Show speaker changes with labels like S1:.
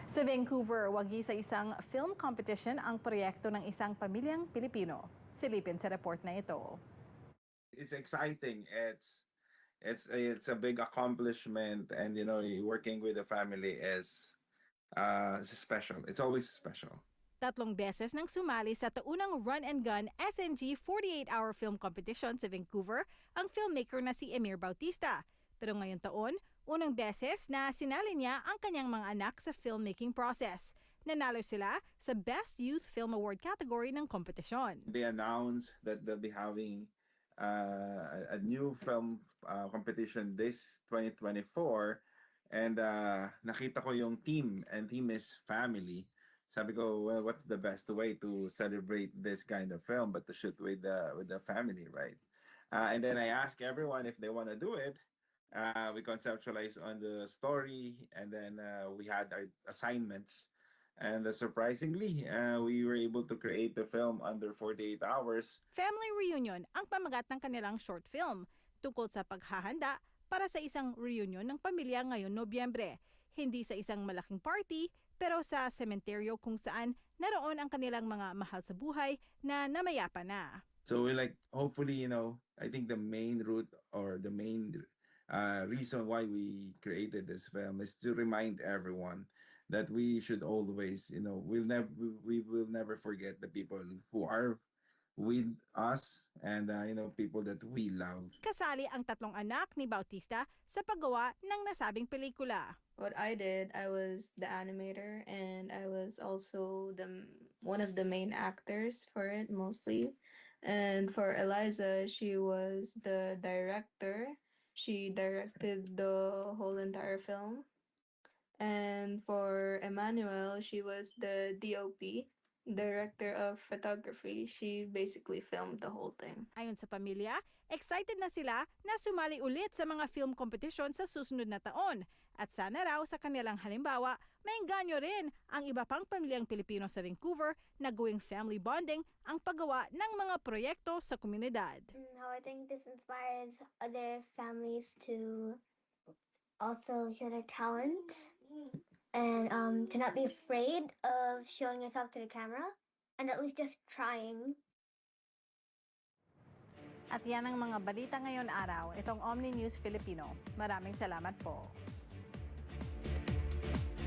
S1: Sa Vancouver, wagi sa isang film competition ang proyekto ng isang pamilyang Pilipino. Silipin sa report na ito.
S2: It's exciting. It's a big accomplishment, and working with the family is special. It's always special.
S1: 3 beses nang sumali sa taunang Run and Gun SNG 48-hour film competition sa Vancouver ang filmmaker na si Emir Bautista. Pero ngayong taon, unang beses na sinali niya ang kanyang mga anak sa filmmaking process. Nanalo sila sa Best Youth Film Award category ng kompetisyon.
S2: They announced that they'll be having a new film competition this 2024, and nakita ko yung team, and team is family. Sabi ko, well, what's the best way to celebrate this kind of film but to shoot with the family, right? And then I asked everyone if they want to do it. We conceptualized on the story, and then we had our assignments. And surprisingly, we were able to create the film under 48 hours.
S1: Family Reunion ang pamagat ng kanilang short film tungkol sa paghahanda para sa isang reunion ng pamilya ngayon Nobyembre. Hindi sa isang malaking party, pero sa sementeryo kung saan naroon ang kanilang mga mahal sa buhay na namayapa na.
S2: So we hopefully, I think the main root or the main reason why we created this film is to remind everyone that we should always, we will never forget the people who are with us, and people that we love.
S1: Kasali ang 3 anak ni Bautista sa paggawa ng nasabing pelikula.
S3: What I did, I was the animator, and I was also one of the main actors for it mostly. And for Eliza, she was the director. She directed the whole entire film. And for Emmanuel, she was the DOP, director of photography. She basically filmed the whole thing.
S1: Ayon sa pamilya, excited na sila na sumali ulit sa mga film competition sa susunod na taon. At sana raw sa kanilang halimbawa, maengganyo rin ang iba pang pamilyang Pilipino sa Vancouver na gawing family bonding ang paggawa ng mga proyekto sa komunidad.
S4: How I think this inspires other families to also show their talent and to not be afraid of showing yourself to the camera and at least just trying.
S1: At yan ang mga balita ngayon araw. Itong Omni News Filipino. Maraming salamat po.